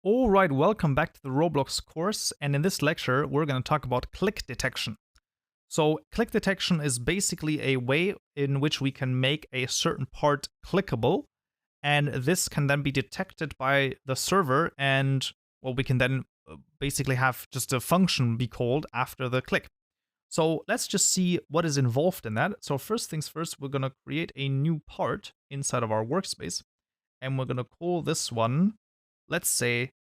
Alright, welcome back to the Roblox course, and in this lecture we're going to talk about click detection. So click detection is basically a way in which we can make a certain part clickable, and this can then be detected by the server, and well, we can then basically have just a function be called after the click. So let's just see what is involved in that. So first things first, we're going to create a new part inside of our workspace, and we're going to call this one, let's say,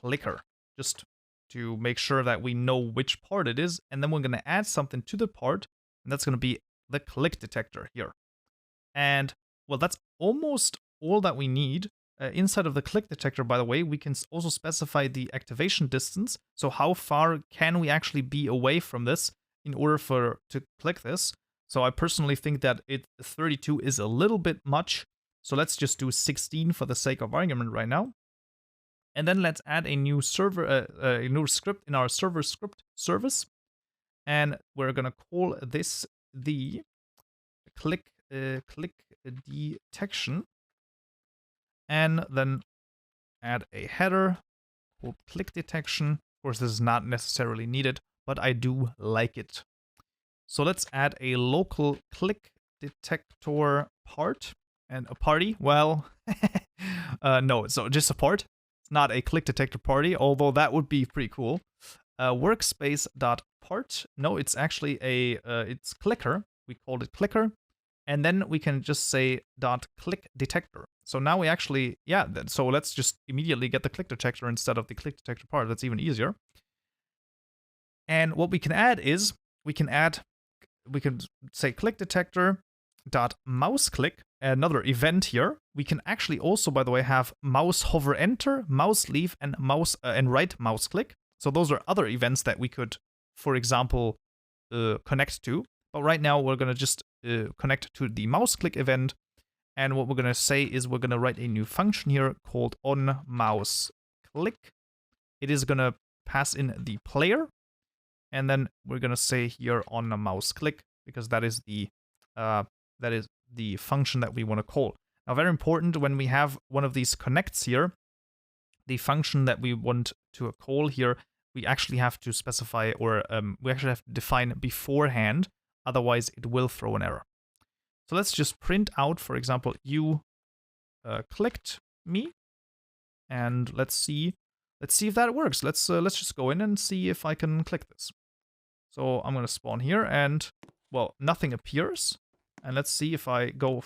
clicker, just to make sure that we know which part it is. And then we're going to add something to the part, and that's going to be the click detector here. And well, that's almost all that we need. Inside of the click detector, by the way, we can also specify the activation distance. So how far can we actually be away from this in order to click this? So I personally think that 32 is a little bit much. So let's just do 16 for the sake of argument right now. And then let's add a new a new script in our server script service, and we're gonna call this the click detection, and then add a header called click detection. Of course, this is not necessarily needed, but I do like it. So let's add a local click detector part and a party. Well, no, so just a part. Not a click detector party, although that would be pretty cool. Workspace.part. No, it's actually it's clicker. We called it clicker. And then we can just say .click detector. So now we actually, so let's just immediately get the click detector instead of the click detector part. That's even easier. And what we can add is, we can say click detector .mouse click, another event here. We can actually also, by the way, have mouse hover enter, mouse leave, and mouse and right mouse click. So those are other events that we could, for example, connect to. But right now we're gonna just connect to the mouse click event. And what we're gonna say is we're gonna write a new function here called on mouse click. It is gonna pass in the player, and then we're gonna say here on a mouse click, because that is the function that we want to call. Now, very important, when we have one of these connects here, the function that we want to call here, we actually have to specify, or we actually have to define beforehand, otherwise it will throw an error. So let's just print out, for example, you clicked me, and let's see if that works. Let's just go in and see if I can click this. So I'm going to spawn here, and well, nothing appears. And let's see if I go,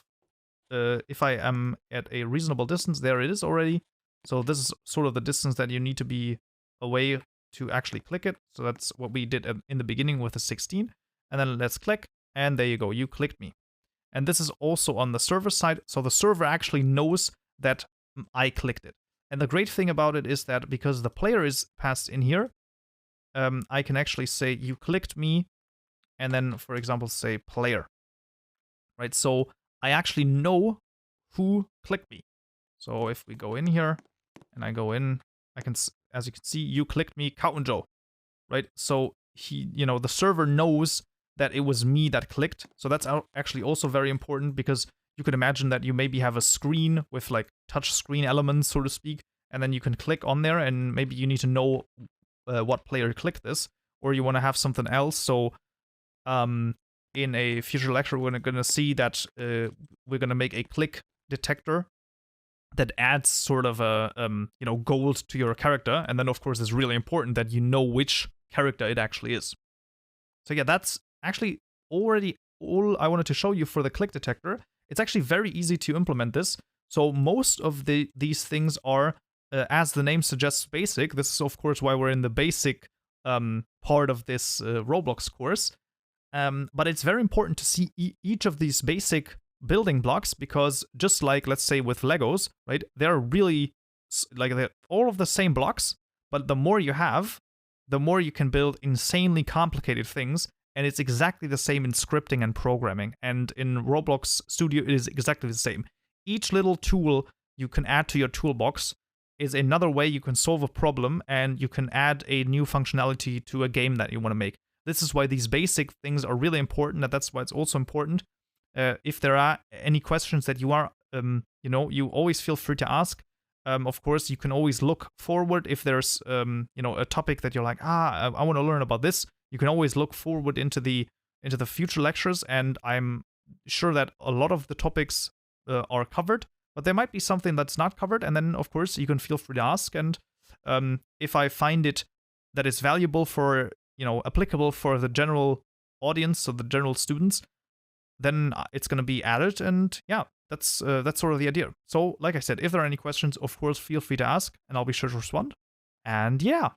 if I am at a reasonable distance. There it is already. So this is sort of the distance that you need to be away to actually click it. So that's what we did in the beginning with the 16. And then let's click, and there you go, you clicked me. And this is also on the server side. So the server actually knows that I clicked it. And the great thing about it is that because the player is passed in here, I can actually say you clicked me, and then, for example, say player. Right, so I actually know who clicked me. So if we go in here, and I go in, I can, as you can see, you clicked me, Cow and Joe. Right, so the server knows that it was me that clicked. So that's actually also very important, because you could imagine that you maybe have a screen with like touch screen elements, so to speak, and then you can click on there, and maybe you need to know what player clicked this, or you want to have something else. So in a future lecture, we're going to see that we're going to make a click detector that adds sort of a gold to your character, and then of course it's really important that you know which character it actually is. So yeah, that's actually already all I wanted to show you for the click detector. It's actually very easy to implement this. So most of these things are, as the name suggests, basic. This is of course why we're in the basic part of this Roblox course. But it's very important to see each of these basic building blocks, because just like, let's say, with Legos, right, they're really, like, they're all of the same blocks, but the more you have, the more you can build insanely complicated things, and it's exactly the same in scripting and programming, and in Roblox Studio it is exactly the same. Each little tool you can add to your toolbox is another way you can solve a problem, and you can add a new functionality to a game that you want to make. This is why these basic things are really important, and that's why it's also important. If there are any questions that you are, you always feel free to ask. Of course, you can always look forward if there's a topic that you're like, I want to learn about this. You can always look forward into the future lectures, and I'm sure that a lot of the topics are covered, but there might be something that's not covered, and then of course you can feel free to ask. And if I find it that is valuable for applicable for the general audience, so the general students, then it's going to be added. And yeah, that's sort of the idea. So like I said, if there are any questions, of course feel free to ask, and I'll be sure to respond. And yeah,